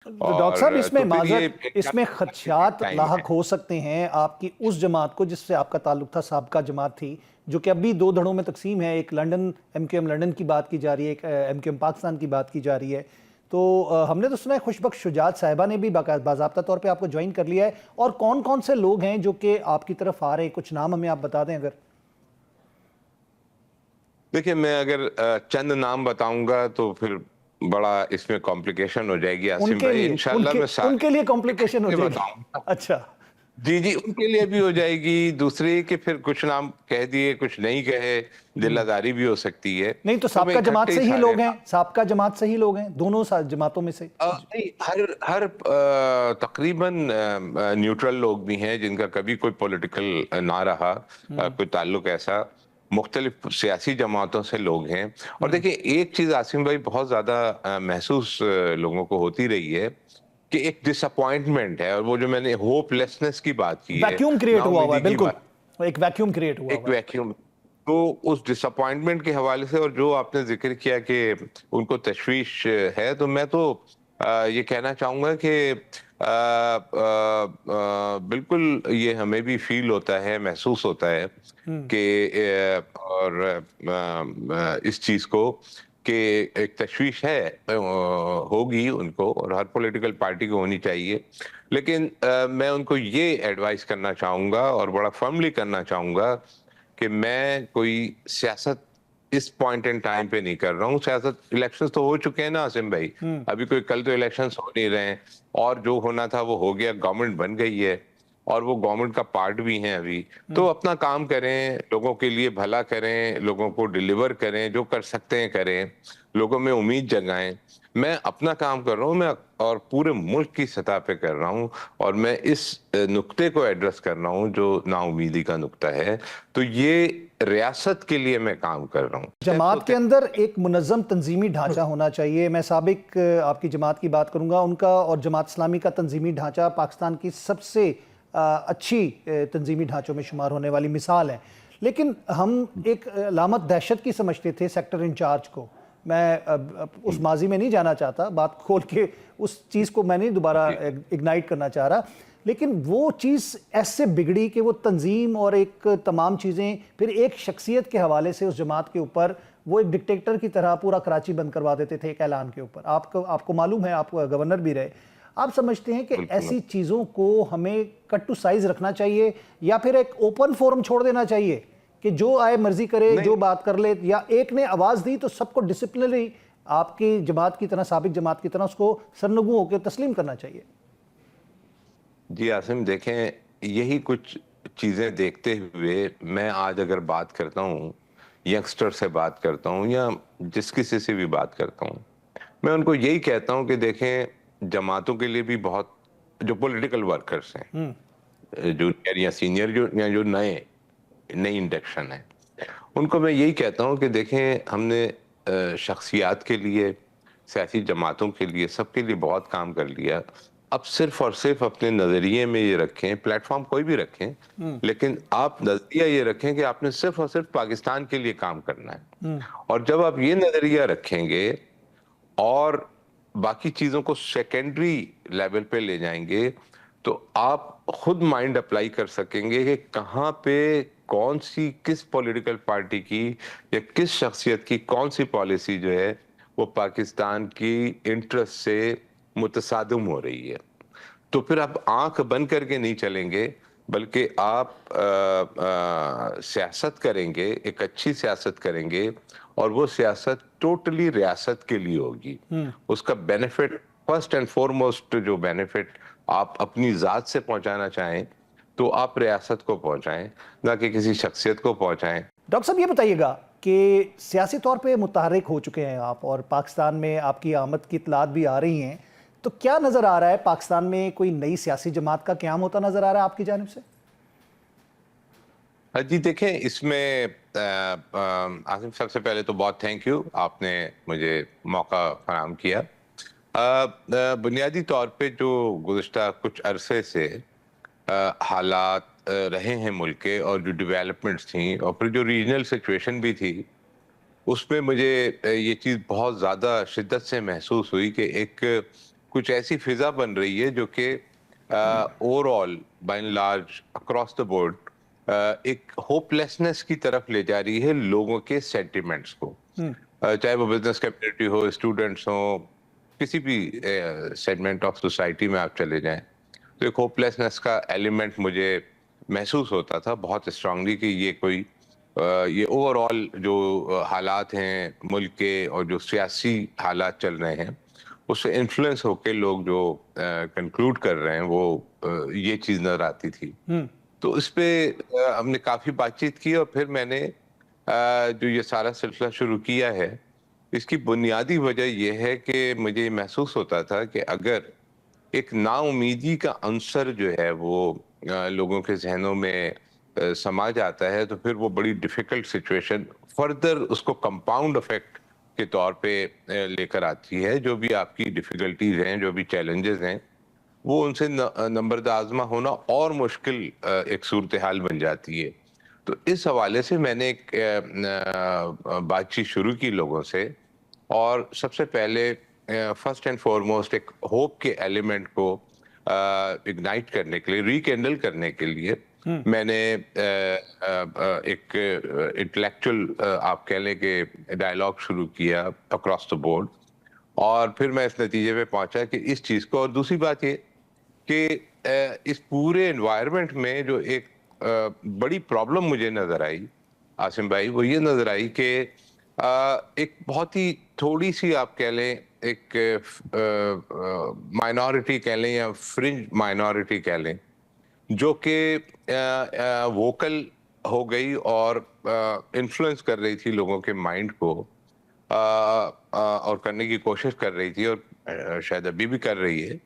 Doctor صاحب اس میں تو پھر یہ معذرت اس میں خدشات ٹائم ہے۔ لاحق ہو سکتے ہیں آپ کی اس جماعت کو جس سے آپ کا تعلق تھا، سابقہ جماعت تھی جو کہ اب بھی دو دھڑوں میں تقسیم ہے، ایک London M Q M London کی بات کی جا رہی ہے، ایک ایم کیو ایم پاکستان کی بات کی جا رہی ہے۔ تو ہم نے تو سنا ہے خوش بخش شجاعت صاحبہ نے بھی باضابطہ طور پہ آپ کو جوائن کر لیا ہے، اور کون کون سے لوگ ہیں جو کہ آپ کی طرف آ رہے ہیں؟ کچھ نام ہمیں آپ بتا دیں اگر۔ دیکھیں میں اگر چند نام بتاؤں گا تو پھر بڑا اس میں کمپلیکیشن ہو جائے گی عاصم بھائی، انشاءاللہ میں ان کے لیے کمپلیکیشن ہو جائے بتاؤں گی؟ گا۔ اچھا جی ان کے لیے بھی ہو جائے گی، دوسری کہ پھر کچھ نام کہہ دیے کچھ نہیں کہے، دل آزاری بھی ہو سکتی ہے۔ نہیں تو تو میں سابقہ جماعت اکٹھے سے ہی ہی سارے لوگ ہیں، سابقہ جماعت سے ہی لوگ ہیں، دونوں جماعتوں میں سے؟ ہر تقریباً نیوٹرل لوگ بھی ہیں جن کا کبھی کوئی پولیٹیکل نہ رہا، کوئی تعلق ایسا، مختلف سیاسی جماعتوں سے لوگ ہیں۔ اور دیکھیں ایک چیز عاصم بھائی بہت زیادہ محسوس لوگوں کو ہوتی رہی ہے کہ ایک ڈس اپوائنٹمنٹ ہے، اور وہ جو میں نے ہوپ لیسنس کی بات کی ہے، ویکیوم کریٹ نا ہوا ہوا ہے، امیدی کی بالکل بات، ایک ویکیوم کریٹ ہوا ایک ہوا ہے۔ ویکیوم، تو اس ڈس اپوائنٹمنٹ کے حوالے سے اور جو آپ نے ذکر کیا کہ ان کو تشویش ہے، تو میں تو یہ کہنا چاہوں گا کہ بالکل یہ ہمیں بھی فیل ہوتا ہے، محسوس ہوتا ہے کہ اور اس چیز کو کہ ایک تشویش ہے، ہوگی ان کو، اور ہر پولیٹیکل پارٹی کو ہونی چاہیے۔ لیکن میں ان کو یہ ایڈوائز کرنا چاہوں گا اور بڑا فرملی کرنا چاہوں گا کہ میں کوئی سیاست اس پوائنٹ ان ٹائم پہ نہیں کر رہا ہوں۔ سیاست الیکشنز تو ہو چکے ہیں نا عاصم بھائی، ابھی کوئی کل تو الیکشنز ہو نہیں رہے ہیں، اور جو ہونا تھا وہ ہو گیا، گورنمنٹ بن گئی ہے اور وہ گورنمنٹ کا پارٹ بھی ہیں ابھی۔ تو اپنا کام کریں، لوگوں کے لیے بھلا کریں، لوگوں کو ڈیلیور کریں، جو کر سکتے ہیں کریں، لوگوں میں امید جگائیں۔ میں اپنا کام کر رہا ہوں، میں اور پورے ملک کی سطح پہ کر رہا ہوں، اور میں اس نقطے کو ایڈریس کر رہا ہوں جو نا امیدی کا نقطہ ہے۔ تو یہ ریاست کے لیے میں کام کر رہا ہوں۔ جماعت کے اندر ایک منظم تنظیمی ڈھانچہ ہونا چاہیے۔ میں سابق آپ کی جماعت کی بات کروں گا، ان کا اور جماعت اسلامی کا تنظیمی ڈھانچہ پاکستان کی سب سے اچھی تنظیمی ڈھانچوں میں شمار ہونے والی مثال ہے، لیکن ہم ایک علامت دہشت کی سمجھتے تھے سیکٹر انچارج کو۔ میں اس ماضی میں نہیں جانا چاہتا، بات کھول کے اس چیز کو میں نہیں دوبارہ اگنائٹ کرنا چاہ رہا، لیکن وہ چیز ایسے بگڑی کہ وہ تنظیم اور ایک تمام چیزیں پھر ایک شخصیت کے حوالے سے اس جماعت کے اوپر وہ ایک ڈکٹیکٹر کی طرح پورا کراچی بند کروا دیتے تھے ایک اعلان کے اوپر۔ آپ کو معلوم ہے، آپ گورنر بھی رہے۔ آپ سمجھتے ہیں کہ ایسی چیزوں کو ہمیں کٹ ٹو سائز رکھنا چاہیے، یا پھر ایک اوپن فورم چھوڑ دینا چاہیے کہ جو آئے مرضی کرے، جو بات کر لے، یا ایک نے آواز دی تو سب کو ڈسپلنری آپ کی جماعت کی طرح، سابق جماعت کی طرح اس کو سرنگو ہو کے تسلیم کرنا چاہیے؟ جی عاصم، دیکھیں یہی کچھ چیزیں دیکھتے ہوئے میں آج اگر بات کرتا ہوں، ینگسٹر سے بات کرتا ہوں یا جس کسی سے بھی بات کرتا ہوں، میں ان کو یہی کہتا ہوں کہ دیکھیں جماعتوں کے لیے بھی بہت جو پولیٹیکل ورکرز ہیں، جونیئر یا سینئر، جو نئی انڈکشن ہے، ان کو میں یہی کہتا ہوں کہ دیکھیں ہم نے شخصیات کے لیے، سیاسی جماعتوں کے لیے، سب کے لیے بہت کام کر لیا۔ اب صرف اور صرف اپنے نظریے میں یہ رکھیں، پلیٹ فارم کوئی بھی رکھیں، لیکن آپ نظریہ یہ رکھیں کہ آپ نے صرف اور صرف پاکستان کے لیے کام کرنا ہے۔ اور جب آپ یہ نظریہ رکھیں گے اور باقی چیزوں کو سیکنڈری لیول پہ لے جائیں گے، تو آپ خود مائنڈ اپلائی کر سکیں گے کہ کہاں پہ کون سی، کس پولیٹیکل پارٹی کی یا کس شخصیت کی کون سی پالیسی جو ہے وہ پاکستان کی انٹرسٹ سے متصادم ہو رہی ہے۔ تو پھر آپ آنکھ بند کر کے نہیں چلیں گے، بلکہ آپ سیاست کریں گے، ایک اچھی سیاست کریں گے، اور وہ سیاست ٹوٹلی ریاست کے لیے ہوگی۔ اس کا بینیفٹ، فرسٹ اینڈ فورموسٹ جو بینیفٹ آپ اپنی ذات سے پہنچانا چاہیں تو آپ ریاست کو پہنچائیں، نہ کہ کسی شخصیت کو پہنچائیں۔ ڈاکٹر صاحب یہ بتائیے گا کہ سیاسی طور پہ متحرک ہو چکے ہیں آپ، اور پاکستان میں آپ کی آمد کی اطلاعات بھی آ رہی ہیں، تو کیا نظر آ رہا ہے پاکستان میں کوئی نئی سیاسی جماعت کا قیام ہوتا نظر آ رہا ہے آپ کی جانب سے؟ جی دیکھیں، اس میں آصف، سب سے پہلے تو بہت تھینک یو، آپ نے مجھے موقع فراہم کیا۔ بنیادی طور پہ جو گزشتہ کچھ عرصے سے حالات رہے ہیں ملک کے، اور جو ڈیولپمنٹس تھیں، اور پھر جو ریجنل سچویشن بھی تھی، اس میں مجھے یہ چیز بہت زیادہ شدت سے محسوس ہوئی کہ ایک کچھ ایسی فضا بن رہی ہے جو کہ over all by and large across the board ایک ہوپ لیسنس کی طرف لے جا رہی ہے لوگوں کے سینٹیمنٹس کو, چاہے وہ بزنس کمیونٹی ہو, اسٹوڈنٹس ہوں, کسی بھی سیگمنٹ آف سوسائٹی میں آپ چلے جائیں تو ایک ہوپ لیسنس کا ایلیمنٹ مجھے محسوس ہوتا تھا بہت اسٹرانگلی کہ یہ کوئی یہ اوور آل جو حالات ہیں ملک کے اور جو سیاسی حالات چل رہے ہیں اس سے انفلوئنس ہو کے لوگ جو کنکلوڈ کر رہے ہیں وہ یہ چیز نظر آتی تھی. تو اس پہ ہم نے کافی بات چیت کی اور پھر میں نے جو یہ سارا سلسلہ شروع کیا ہے اس کی بنیادی وجہ یہ ہے کہ مجھے محسوس ہوتا تھا کہ اگر ایک نا امیدی کا عنصر جو ہے وہ لوگوں کے ذہنوں میں سما جاتا ہے تو پھر وہ بڑی ڈیفیکلٹ سچویشن فردر اس کو کمپاؤنڈ افیکٹ کے طور پہ لے کر آتی ہے. جو بھی آپ کی ڈیفیکلٹیز ہیں, جو بھی چیلنجز ہیں, وہ ان سے نمبرد آزما ہونا اور مشکل ایک صورتحال بن جاتی ہے. تو اس حوالے سے میں نے ایک بات چیت شروع کی لوگوں سے, اور سب سے پہلے فرسٹ اینڈ فارموسٹ ایک ہوپ کے ایلیمنٹ کو اگنائٹ کرنے کے لیے, ریکینڈل کرنے کے لیے میں نے ایک انٹلیکچوئل آپ کہہ لیں کہ ڈائلاگ شروع کیا اکراس دا بورڈ, اور پھر میں اس نتیجے پہ پہنچا کہ اس چیز کو, اور دوسری بات یہ کہ اس پورے انوائرمنٹ میں جو ایک بڑی پرابلم مجھے نظر آئی عاصم بھائی, وہ یہ نظر آئی کہ ایک بہت ہی تھوڑی سی آپ کہہ لیں ایک مائنورٹی کہہ لیں یا فرنج مائنورٹی کہہ لیں جو کہ ووکل ہو گئی اور انفلوئنس کر رہی تھی لوگوں کے مائنڈ کو, اور کرنے کی کوشش کر رہی تھی, اور شاید ابھی بھی کر رہی ہے,